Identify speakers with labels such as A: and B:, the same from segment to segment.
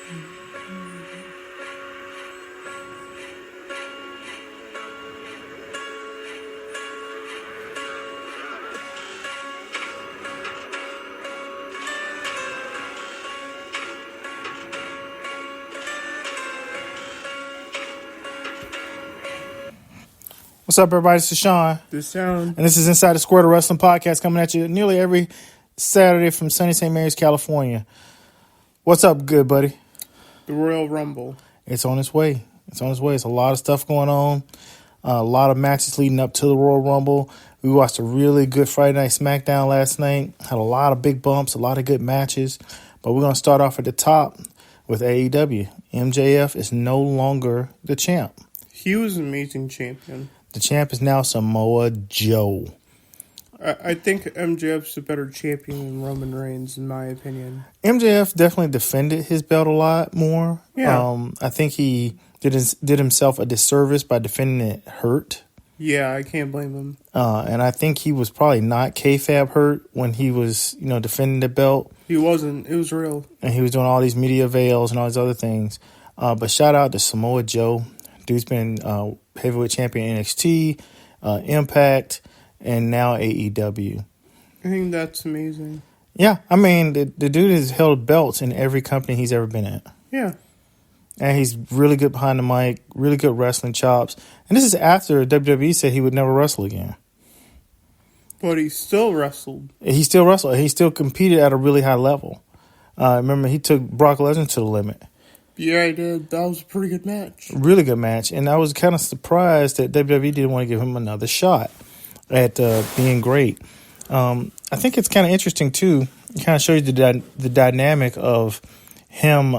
A: What's up, everybody? This is Sean.
B: The sound.
A: And this is Inside the Square, the Wrestling Podcast, coming at you nearly every Saturday from sunny St. Mary's, California. What's up, good buddy?
B: The Royal Rumble.
A: It's on its way. It's on its way. It's a lot of stuff going on. A lot of matches leading up to the Royal Rumble. We watched a really good Friday Night SmackDown last night. Had a lot of big bumps, a lot of good matches. But we're going to start off at the top with AEW. MJF is no longer the champ.
B: He was an amazing champion.
A: The champ is now Samoa Joe.
B: I think MJF's a better champion than Roman Reigns, in my opinion.
A: MJF definitely defended his belt a lot more.
B: Yeah.
A: I think he did himself a disservice by defending it hurt.
B: Yeah, I can't blame him.
A: And I think he was probably not kayfabe hurt when he was, defending the belt.
B: He wasn't. It was real.
A: And he was doing all these media veils and all these other things. But shout out to Samoa Joe. Dude's been heavyweight champion NXT, Impact, and now AEW.
B: I think that's amazing.
A: Yeah, I mean, the dude has held belts in every company he's ever been at.
B: Yeah.
A: And he's really good behind the mic, really good wrestling chops. And this is after WWE said he would never wrestle again.
B: But he still wrestled.
A: He still wrestled. He still competed at a really high level. Remember, he took Brock Lesnar to the limit.
B: Yeah, I did. That was a pretty good match.
A: Really good match. And I was kind of surprised that WWE didn't want to give him another shot at being great. I think it's kind of interesting, too. It kind of shows you the dynamic of him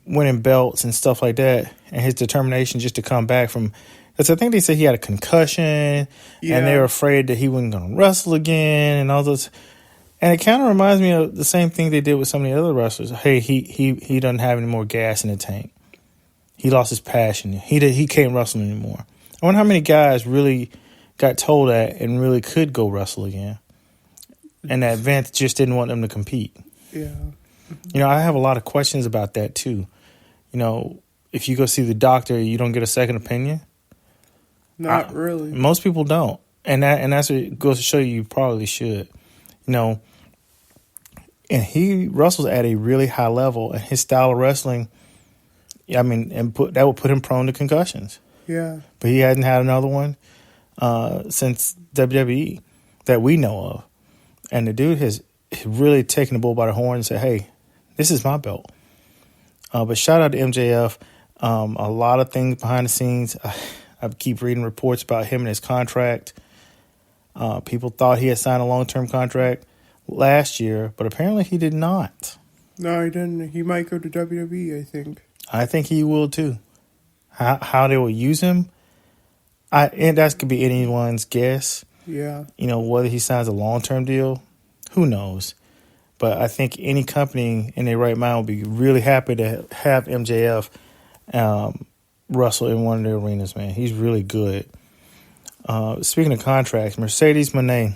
A: winning belts and stuff like that, and his determination just to come back from. Because I think they said he had a concussion, and they were afraid that he wasn't going to wrestle again, and all those. And it kind of reminds me of the same thing they did with some of the other wrestlers. Hey, he doesn't have any more gas in the tank. He lost his passion. He can't wrestle anymore. I wonder how many guys really got told that and really could go wrestle again, and that Vince just didn't want them to compete.
B: Yeah.
A: I have a lot of questions about that too. If you go see the doctor, you don't get a second opinion.
B: Not really.
A: Most people don't, and that's what goes to show you probably should. And he wrestles at a really high level, and his style of wrestling, that would put him prone to concussions.
B: Yeah.
A: But he hasn't had another one since WWE that we know of. And the dude has really taken the bull by the horn and said, hey, this is my belt. But shout out to MJF. A lot of things behind the scenes. I keep reading reports about him and his contract. People thought he had signed a long-term contract last year, but apparently he did not.
B: No, he didn't. He might go to WWE, I think.
A: I think he will too. How they will use him, and that could be anyone's guess.
B: Yeah.
A: Whether he signs a long-term deal, who knows? But I think any company in their right mind will be really happy to have MJF wrestle in one of their arenas, man. He's really good. Speaking of contracts, Mercedes Moné,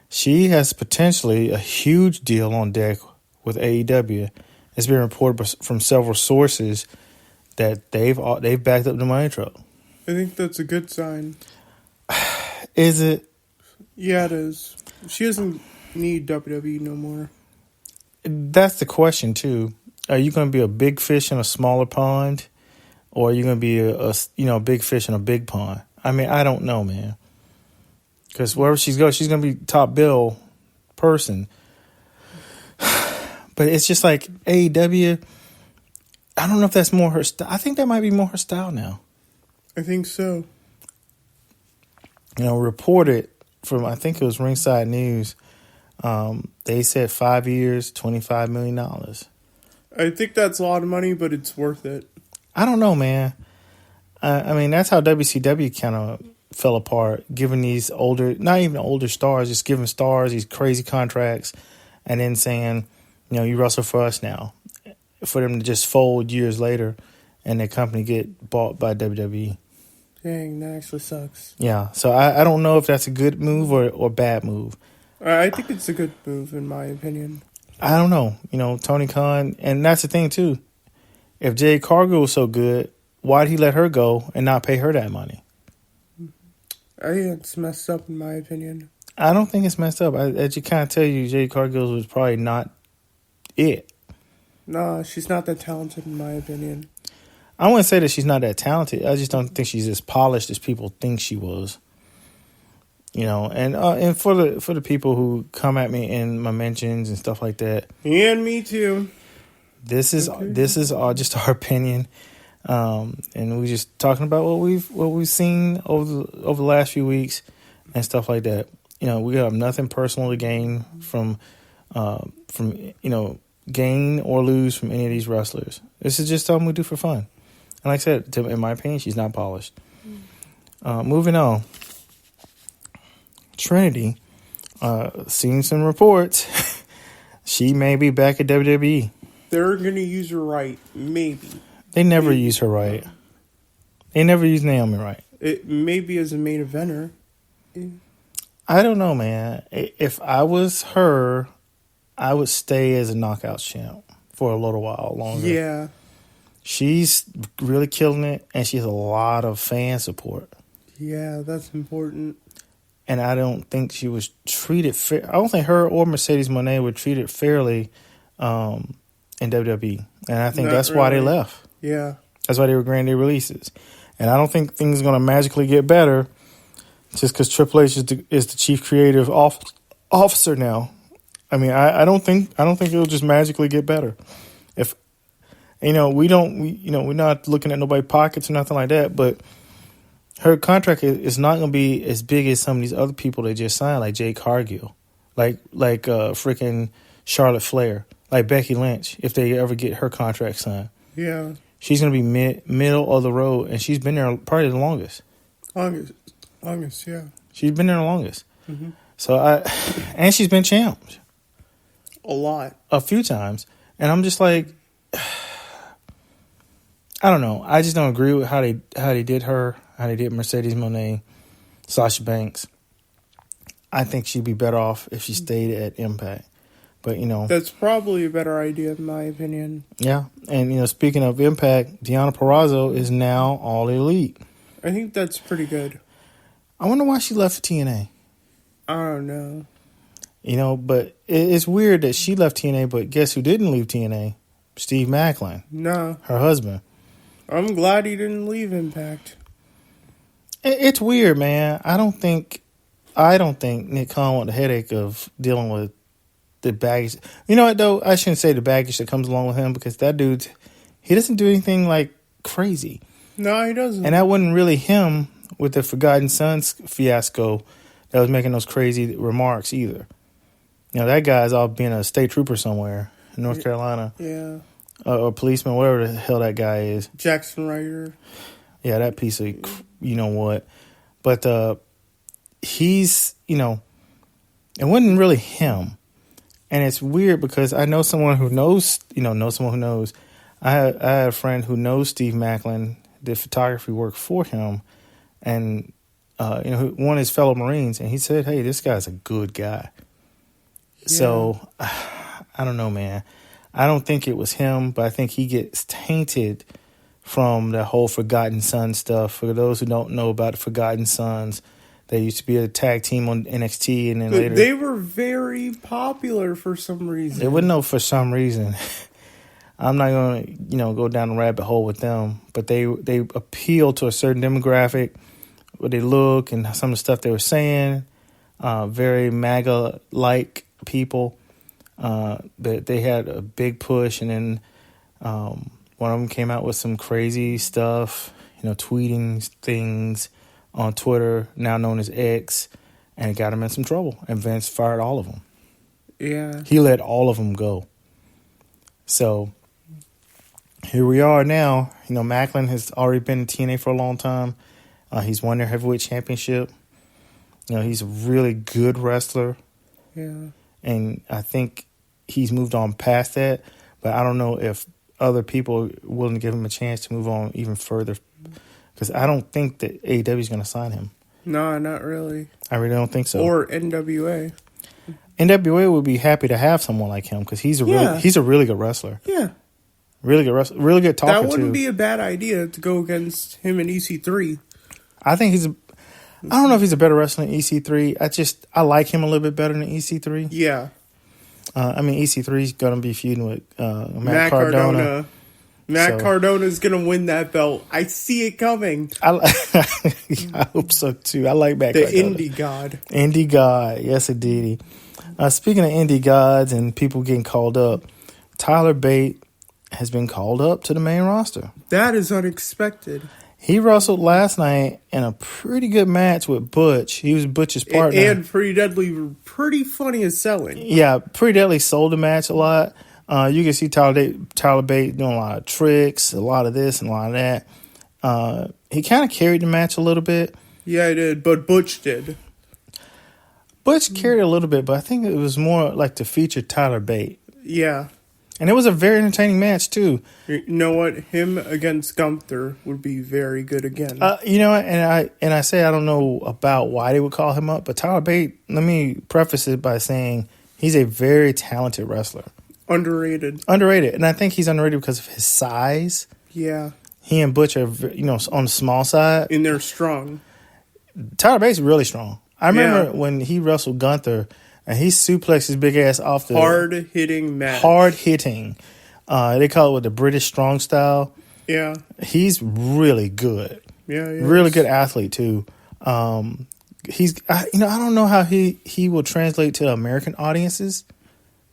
A: she has potentially a huge deal on deck with AEW. It's been reported from several sources that they've backed up the money truck.
B: I think that's a good sign.
A: Is it?
B: Yeah, it is. She doesn't need WWE no more.
A: That's the question too. Are you going to be a big fish in a smaller pond, or are you going to be a big fish in a big pond? I mean, I don't know, man. Because wherever she goes, she's going to be top bill person. But it's just like AEW. I don't know if that's more her style. I think that might be more her style now.
B: I think so.
A: Reported from, I think it was Ringside News, they said 5 years, $25 million.
B: I think that's a lot of money, but it's worth it.
A: I don't know, man. That's how WCW kind of fell apart, giving these older, not even older stars, just giving stars these crazy contracts and then saying, you wrestle for us now. For them to just fold years later and their company get bought by WWE.
B: Dang, that actually sucks.
A: Yeah, so I don't know if that's a good move or bad move.
B: I think it's a good move, in my opinion.
A: I don't know. Tony Khan, and that's the thing too. If Jade Cargill was so good, why'd he let her go and not pay her that money?
B: I think it's messed up in my opinion.
A: I don't think it's messed up. I just can't tell you Jade Cargill was probably not it.
B: No, she's not that talented in my opinion.
A: I wouldn't say that she's not that talented. I just don't think she's as polished as people think she was. And for the people who come at me in my mentions and stuff like that,
B: and me too.
A: This is all just our opinion, and we're just talking about what we've seen over the last few weeks and stuff like that. We have nothing personal to gain from gain or lose from any of these wrestlers. This is just something we do for fun. And like I said, in my opinion, she's not polished. Moving on. Trinity, seen some reports. She may be back at WWE.
B: They're going to use her right. Maybe.
A: They never use her right. They never use Naomi right.
B: It maybe as a main eventer.
A: I don't know, man. If I was her, I would stay as a knockout champ for a little while longer.
B: Yeah.
A: She's really killing it, and she has a lot of fan support.
B: Yeah, that's important.
A: And I don't think she was treated fair. I don't think her or Mercedes Moné were treated fairly in WWE. And I think that's why they left.
B: Yeah.
A: That's why they were granting their releases. And I don't think things are going to magically get better just because Triple H is the chief creative officer now. I mean, I don't think it'll just magically get better. If we're not looking at nobody's pockets or nothing like that, but her contract is not going to be as big as some of these other people they just signed, like Jade Cargill, like freaking Charlotte Flair, like Becky Lynch, if they ever get her contract signed.
B: Yeah.
A: She's going to be middle of the road, and she's been there probably the longest.
B: Longest, yeah.
A: She's been there the longest.
B: Mm-hmm.
A: So and she's been champ.
B: A lot.
A: A few times. And I'm just like, I don't know. I just don't agree with how they did her, how they did Mercedes Moné, Sasha Banks. I think she'd be better off if she stayed at Impact. But,
B: that's probably a better idea in my opinion.
A: Yeah. And, speaking of Impact, Deonna Purrazzo is now All Elite.
B: I think that's pretty good.
A: I wonder why she left for TNA.
B: I don't know.
A: But it's weird that she left TNA, but guess who didn't leave TNA? Steve Maclin.
B: No.
A: Her husband.
B: I'm glad he didn't leave Impact.
A: It's weird, man. I don't think Nick Khan want the headache of dealing with the baggage. You know what, though? I shouldn't say the baggage that comes along with him, because that dude, he doesn't do anything like crazy.
B: No, he doesn't.
A: And that wasn't really him with the Forgotten Sons fiasco that was making those crazy remarks either. That guy's all being a state trooper somewhere in North Carolina.
B: Yeah.
A: Or policeman, whatever the hell that guy is.
B: Jackson Ryder.
A: Yeah, that piece of what. But he's, it wasn't really him. And it's weird because I know someone who knows, someone who knows. I had a friend who knows Steve Maclin, did photography work for him, and, one of his fellow Marines, and he said, hey, this guy's a good guy. Yeah. So, I don't know, man. I don't think it was him, but I think he gets tainted from the whole Forgotten Sons stuff. For those who don't know about the Forgotten Sons, they used to be a tag team on NXT, and then later
B: they were very popular for some reason.
A: It wouldn't know for some reason. I'm not going to, go down the rabbit hole with them, but they appeal to a certain demographic, what they look and some of the stuff they were saying. Very MAGA-like people. But they had a big push, and then one of them came out with some crazy stuff, tweeting things on Twitter, now known as X, and it got him in some trouble. And Vince fired all of them.
B: Yeah.
A: He let all of them go. So here we are now. Maclin has already been in TNA for a long time. He's won their heavyweight championship. He's a really good wrestler.
B: Yeah.
A: And I think he's moved on past that. But I don't know if other people are willing to give him a chance to move on even further. Because I don't think that AEW is going to sign him.
B: No, not really.
A: I really don't think so.
B: Or NWA.
A: NWA would be happy to have someone like him because he's a really good wrestler.
B: Yeah.
A: Really good wrestler. Really good talker, too.
B: That wouldn't be a bad idea to go against him in EC3.
A: I think I don't know if he's a better wrestler than EC3. I like him a little bit better than EC3.
B: Yeah.
A: EC3 is going to be feuding with Matt Cardona.
B: Matt Cardona's going to win that belt. I see it coming.
A: I hope so, too. I like Matt Cardona.
B: The Indie God.
A: Indie God. Yes, indeed. Speaking of Indie Gods and people getting called up, Tyler Bate has been called up to the main roster.
B: That is unexpected.
A: He wrestled last night in a pretty good match with Butch. He was Butch's partner.
B: And Pretty Deadly, pretty funny as selling.
A: Yeah, Pretty Deadly sold the match a lot. You can see Tyler Bate doing a lot of tricks, a lot of this and a lot of that. He kind of carried the match a little bit.
B: Yeah, he did, but Butch did.
A: Butch carried a little bit, but I think it was more like to feature Tyler Bate.
B: Yeah.
A: And it was a very entertaining match, too.
B: You know what? Him against Gunther would be very good again.
A: You know, and I say I don't know about why they would call him up, but Tyler Bate, let me preface it by saying he's a very talented wrestler.
B: Underrated.
A: And I think he's underrated because of his size.
B: Yeah.
A: He and Butch are, on the small side.
B: And they're strong.
A: Tyler Bate's really strong. I remember when he wrestled Gunther, and he suplexed his big ass off the...
B: Hard-hitting match.
A: Hard-hitting. They call it the British strong style.
B: Yeah.
A: He's really good.
B: Yeah,
A: really good athlete, too. I don't know how he will translate to American audiences,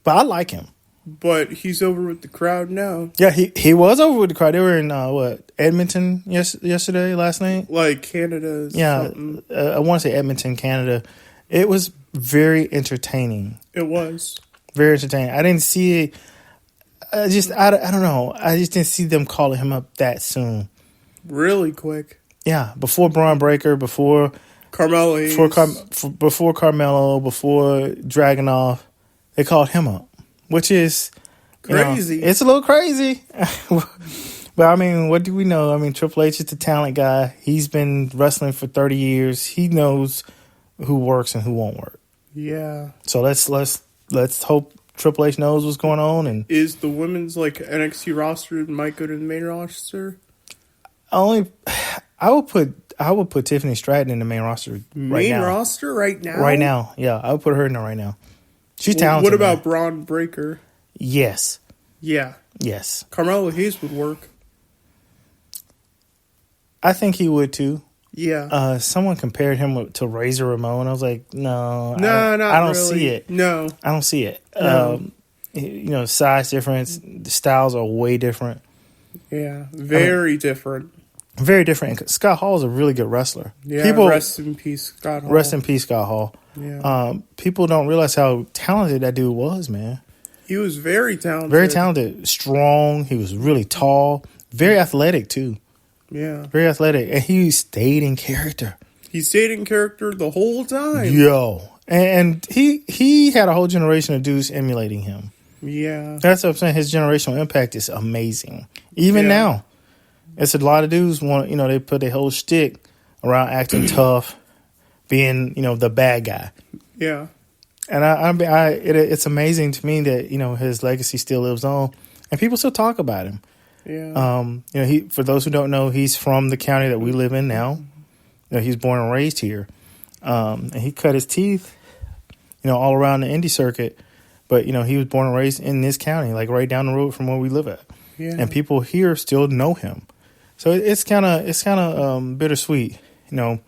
A: but I like him.
B: But he's over with the crowd now.
A: Yeah, he was over with the crowd. They were in, Edmonton last night?
B: Like Canada.
A: Yeah, I want to say Edmonton, Canada. It was very entertaining.
B: It was.
A: Very entertaining. I didn't see it. I don't know. I just didn't see them calling him up that soon.
B: Really quick.
A: Yeah, before Braun Breaker, before
B: Carmelo Hayes.
A: Before Carmelo, before Dragunov, they called him up. Which is
B: crazy.
A: It's a little crazy. But, I mean, what do we know? I mean, Triple H is the talent guy. He's been wrestling for 30 years. He knows who works and who won't work.
B: Yeah.
A: So let's hope Triple H knows what's going on. And
B: is the women's NXT roster might go to the main roster?
A: I would put Tiffany Stratton in the main roster right now.
B: Main roster right now?
A: Right now, yeah. I would put her in there right now. She's talented.
B: What about Braun Breaker?
A: Yes.
B: Yeah.
A: Yes.
B: Carmelo Hayes would work.
A: I think he would too.
B: Yeah.
A: Someone compared him to Razor Ramon. I was like, no.
B: I don't
A: really see it.
B: No.
A: I don't see it.
B: No.
A: Size difference. The styles are way different.
B: Yeah. Very different.
A: Very different. And Scott Hall is a really good wrestler.
B: Yeah. Rest in peace, Scott Hall.
A: Rest in peace, Scott Hall.
B: Yeah.
A: People don't realize how talented that dude was, man.
B: He was very talented.
A: Very talented. Strong. He was really tall. Very athletic, too.
B: Yeah.
A: Very athletic. And he stayed in character.
B: He stayed in character the whole time.
A: Yo. And he had a whole generation of dudes emulating him.
B: Yeah.
A: That's what I'm saying. His generational impact is amazing. Even now. It's a lot of dudes they put their whole shtick around acting tough, being, the bad guy.
B: Yeah.
A: And it's amazing to me that, his legacy still lives on and people still talk about him.
B: Yeah.
A: For those who don't know, he's from the county that we live in now. He was born and raised here. And he cut his teeth, all around the indie circuit. But, he was born and raised in this county, like right down the road from where we live at.
B: Yeah.
A: And people here still know him. So it's kind of bittersweet. I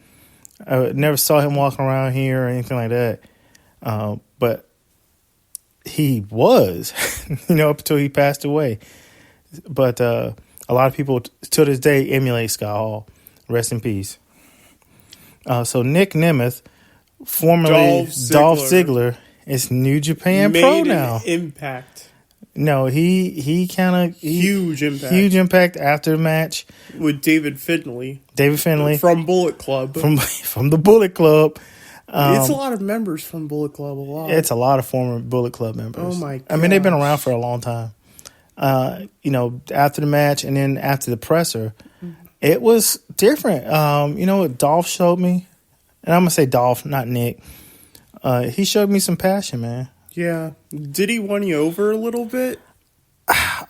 A: never saw him walking around here or anything like that. But he was, up until he passed away. But a lot of people to this day emulate Scott Hall. Rest in peace. So Nick Nemeth, formerly Dolph Ziggler, is New Japan Pro now.
B: Impact.
A: No, he kind of
B: huge impact.
A: Huge impact after the match
B: with David Finlay.
A: From
B: Bullet Club.
A: From the Bullet Club.
B: It's a lot of members from Bullet Club.
A: It's a lot of former Bullet Club members.
B: Oh my god!
A: I mean, they've been around for a long time. After the match and then after the presser, it was different. What Dolph showed me, and I'm gonna say Dolph, not Nick. He showed me some passion, man.
B: Yeah. Did he win you over a little bit?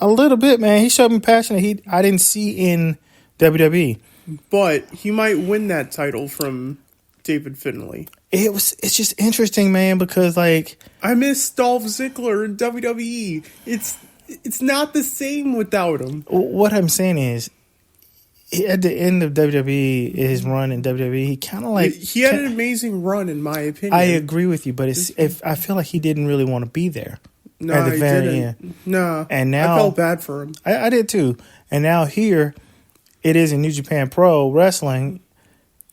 A: A little bit, man. He showed me passion that I didn't see in WWE.
B: But he might win that title from David Finlay.
A: It's just interesting, man, because like
B: I miss Dolph Ziggler in WWE. It's not the same without him.
A: What I'm saying is, at the end of WWE, his run in WWE, he kind of like
B: he had an amazing run, in my opinion.
A: I agree with you, but I feel like he didn't really want to be there.
B: No,
A: at the
B: he
A: very
B: didn't.
A: end.
B: No,
A: and now
B: I felt bad for him.
A: I did too. And now here, it is in New Japan Pro Wrestling.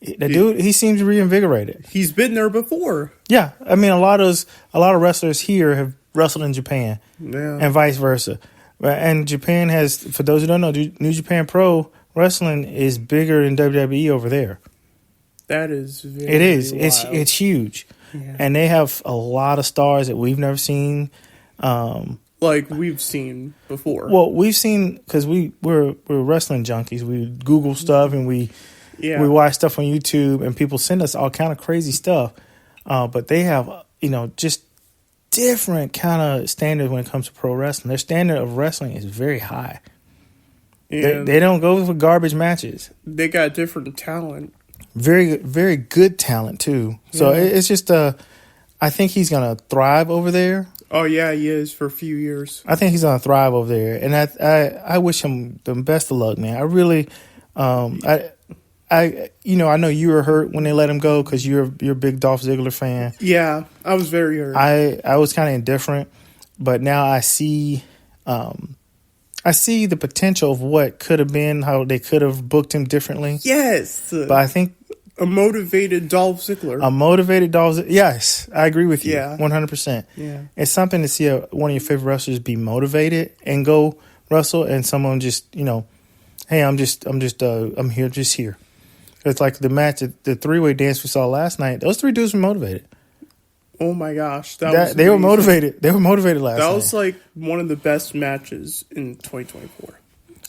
A: The dude, he seems reinvigorated.
B: He's been there before.
A: Yeah, I mean, a lot of wrestlers here have wrestled in Japan, and vice versa. And Japan has, for those who don't know, New Japan Pro Wrestling is bigger than WWE over there.
B: That is very
A: it is.
B: wild.
A: It's huge,
B: yeah.
A: And they have a lot of stars that we've never seen.
B: Like we've seen before.
A: Well, we've seen because we're wrestling junkies. We Google stuff and we watch stuff on YouTube, and people send us all kind of crazy stuff. But they have just different kind of standards when it comes to pro wrestling. Their standard of wrestling is very high. They don't go for garbage matches.
B: They got different talent.
A: Very, very good talent too. So it's just I think he's gonna thrive over there.
B: Oh yeah, he is for a few years.
A: I think he's gonna thrive over there, and I wish him the best of luck, man. I really, I know you were hurt when they let him go because you're a big Dolph Ziggler fan.
B: Yeah, I was very hurt.
A: I was kind of indifferent, but now I see the potential of what could have been, how they could have booked him differently.
B: Yes,
A: but I think
B: a motivated Dolph Ziggler.
A: Yes, I agree with you.
B: Yeah,
A: 100%.
B: Yeah,
A: it's something to see one of your favorite wrestlers be motivated and go wrestle, and someone just hey, I'm here, just here. It's like the match, the three-way dance we saw last night. Those three dudes were motivated.
B: Oh my gosh,
A: they were motivated. They were motivated last night.
B: That was like one of the best matches in 2024.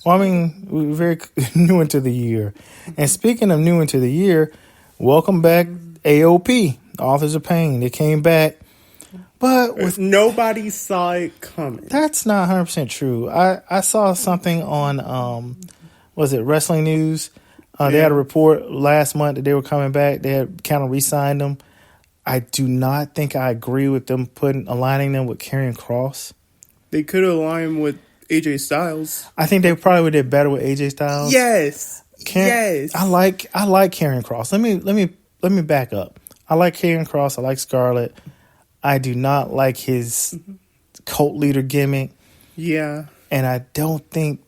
A: Well, I mean, we're very new into the year. And speaking of new into the year, welcome back AOP, Authors of Pain. They came back, but
B: nobody saw it coming.
A: That's not 100% true. I saw something on, was it Wrestling News? They had a report last month that they were coming back. They had kind of re-signed them. I do not think I agree with them aligning them with Karrion Kross.
B: They could align with AJ Styles.
A: I think they probably would have did better with AJ Styles.
B: Yes. Yes.
A: I like Karrion Kross. Let me back up. I like Karrion Kross. I like Scarlett. I do not like his cult leader gimmick.
B: Yeah.
A: And I don't think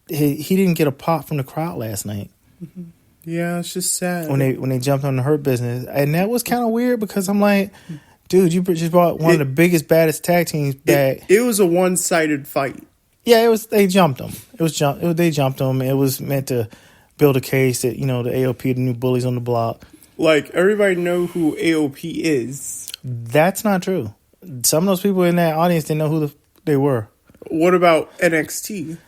A: he didn't get a pop from the crowd last night.
B: Mm-hmm. Yeah, it's just sad
A: when they jumped on the Hurt Business, and that was kind of weird because I'm like, dude, you just brought one of the biggest, baddest tag teams back.
B: It was a one-sided fight.
A: Yeah, it was. They jumped them. They jumped them. It was meant to build a case that the AOP, the new bullies on the block.
B: Like everybody know who AOP is.
A: That's not true. Some of those people in that audience didn't know who they were.
B: What about NXT?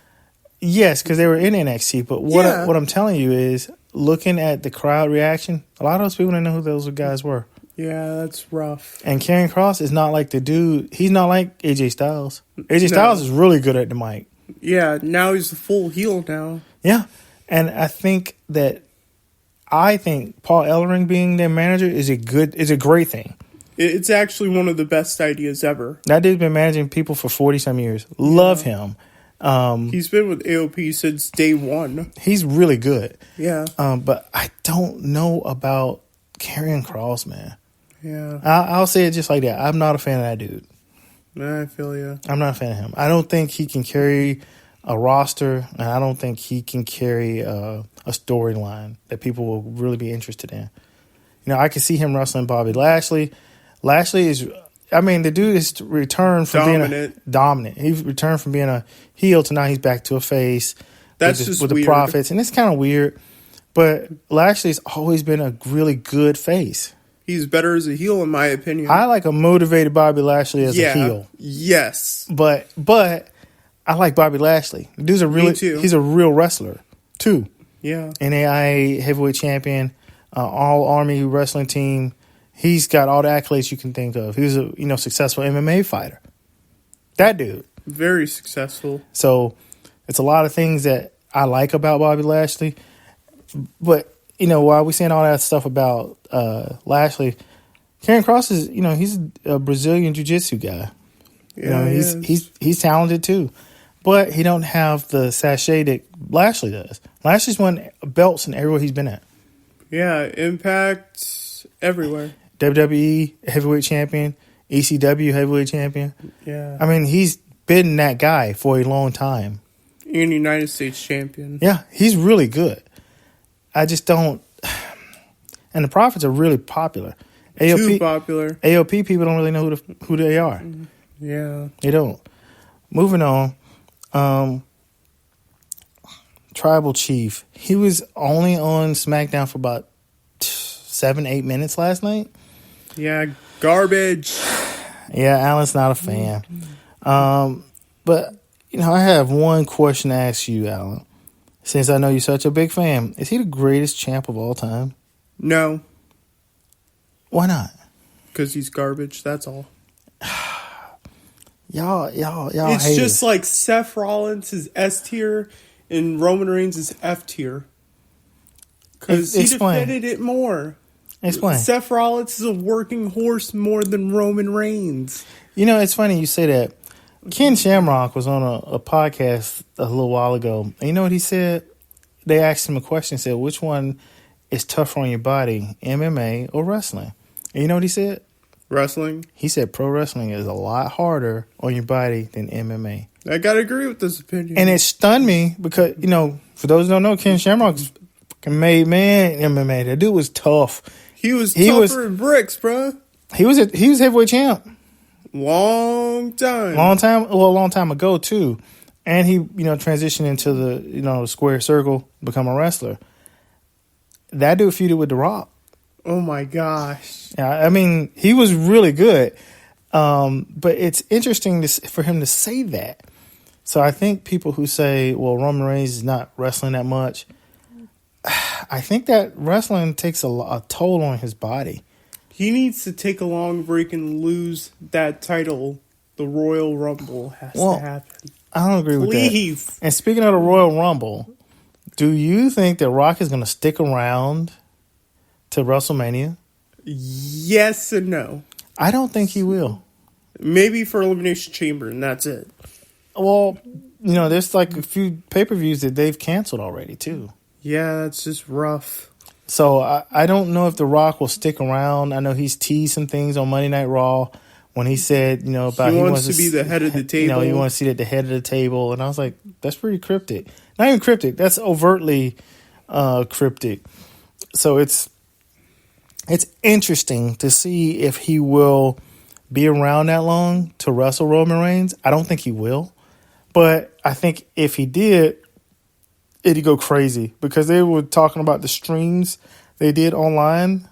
A: Yes, because they were in NXT. But what I'm telling you is, looking at the crowd reaction, a lot of those people didn't know who those guys were.
B: Yeah, that's rough.
A: And Karrion Kross is not like the dude. He's not like AJ Styles. AJ Styles is really good at the mic.
B: Yeah, now he's the full heel now.
A: Yeah, and I think Paul Ellering being their manager is a great thing.
B: It's actually one of the best ideas ever.
A: That dude's been managing people for 40-some years. Love him.
B: He's been with AOP since day one.
A: He's really good.
B: Yeah.
A: But I don't know about Karrion Kross, man.
B: Yeah.
A: I'll say it just like that. I'm not a fan of that dude.
B: I feel you.
A: I'm not a fan of him. I don't think he can carry a roster, and I don't think he can carry a storyline that people will really be interested in. I can see him wrestling Bobby Lashley. Lashley is... I mean, the dude is returned from being dominant. He's returned from being a heel to now he's back to a face.
B: That's
A: with the Profits, and it's kind of weird. But Lashley's always been a really good face.
B: He's better as a heel, in my opinion.
A: I like a motivated Bobby Lashley as a heel.
B: Yes,
A: but I like Bobby Lashley. The dude's he's a real wrestler too.
B: Yeah,
A: NAIA heavyweight champion, all Army wrestling team. He's got all the accolades you can think of. He was a successful MMA fighter. That dude.
B: Very successful.
A: So it's a lot of things that I like about Bobby Lashley. But, while we're saying all that stuff about Lashley, Karrion Kross is, he's a Brazilian jiu-jitsu guy.
B: Yeah,
A: he's talented too. But he don't have the sachet that Lashley does. Lashley's won belts in everywhere he's been at.
B: Yeah, Impact everywhere.
A: WWE heavyweight champion, ECW heavyweight champion.
B: Yeah.
A: I mean, he's been that guy for a long time.
B: And United States champion.
A: Yeah, he's really good. I just don't. And the Profits are really popular.
B: Too popular.
A: AOP people don't really know who they are.
B: Yeah.
A: They don't. Moving on. Tribal Chief. He was only on SmackDown for about 7-8 minutes last night.
B: Yeah, garbage.
A: Yeah, Alan's not a fan. But, I have one question to ask you, Alan. Since I know you're such a big fan, is he the greatest champ of all time?
B: No.
A: Why not?
B: Because he's garbage, that's all.
A: Y'all
B: it's
A: hate
B: just
A: us.
B: like Seth Rollins is S tier and Roman Reigns is F tier. Because he defended it more.
A: Explain.
B: Seth Rollins is a working horse more than Roman Reigns.
A: It's funny you say that. Ken Shamrock was on a podcast a little while ago. And you know what he said? They asked him a question, said, which one is tougher on your body, MMA or wrestling? And you know what he said?
B: Wrestling.
A: He said pro wrestling is a lot harder on your body than MMA.
B: I gotta agree with this opinion.
A: And it stunned me because, for those who don't know, Ken Shamrock's fucking made man MMA. That dude was tough.
B: He was tougher than bricks, bro.
A: He was heavyweight champ.
B: Long time
A: ago too. And he, transitioned into the, square circle, become a wrestler. That dude feuded with The Rock.
B: Oh my gosh.
A: Yeah, I mean, he was really good. But it's interesting for him to say that. So I think people who say, well, Roman Reigns is not wrestling that much, I think that wrestling takes a toll on his body.
B: He needs to take a long break and lose that title. The Royal Rumble has to happen.
A: I don't agree with that.
B: Please.
A: And speaking of the Royal Rumble, do you think that Rock is going to stick around to WrestleMania?
B: Yes and no.
A: I don't think he will.
B: Maybe for Elimination Chamber, and that's it.
A: Well, there's like a few pay-per-views that they've canceled already, too.
B: Yeah, that's just rough.
A: So I don't know if The Rock will stick around. I know he's teased some things on Monday Night Raw when he said, about
B: he wants to be the head of the table.
A: He wants to sit at the head of the table. And I was like, that's pretty cryptic. Not even cryptic. That's overtly cryptic. So it's interesting to see if he will be around that long to wrestle Roman Reigns. I don't think he will. But I think if he did, it'd go crazy because they were talking about the streams they did online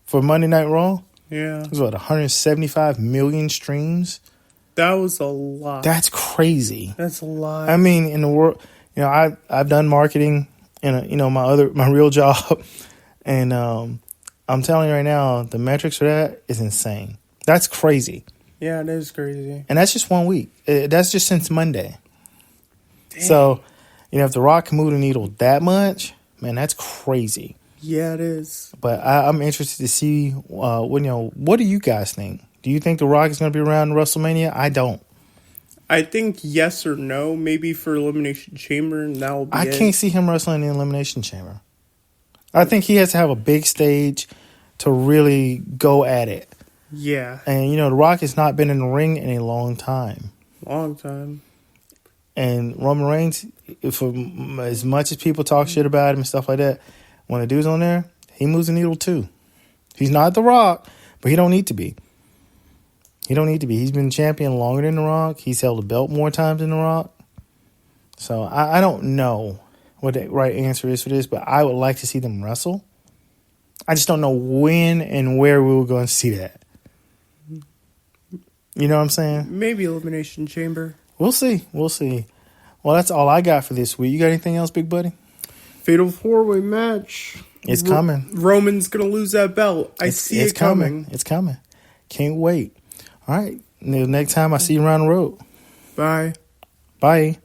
A: for Monday Night Raw.
B: Yeah.
A: It was 175 million streams.
B: That was a lot.
A: That's crazy.
B: That's a lot.
A: I mean, in the world, I've done marketing in my real job, and I'm telling you right now, the metrics for that is insane. That's crazy.
B: Yeah, it is crazy.
A: And that's just 1 week. That's just since Monday.
B: Dang.
A: So, if The Rock can move the needle that much, man, that's crazy.
B: Yeah, it is.
A: But I'm interested to see, what do you guys think? Do you think The Rock is going to be around in WrestleMania? I don't.
B: I think yes or no, maybe for Elimination Chamber, and that will be
A: I can't see him wrestling in the Elimination Chamber. I think he has to have a big stage to really go at it.
B: Yeah.
A: And, The Rock has not been in the ring in a long time.
B: Long time.
A: And Roman Reigns, for as much as people talk shit about him and stuff like that, when the dude's on there, he moves the needle too. He's not The Rock, but he don't need to be. He don't need to be. He's been champion longer than The Rock. He's held a belt more times than The Rock. So I don't know what the right answer is for this, but I would like to see them wrestle. I just don't know when and where we were going to see that. You know what I'm saying?
B: Maybe Elimination Chamber.
A: We'll see. Well, that's all I got for this week. You got anything else, big buddy?
B: Fatal 4-way match.
A: It's coming.
B: Roman's going to lose that belt. I see it coming.
A: It's coming. Can't wait. All right. Next time I see you around the road.
B: Bye.
A: Bye.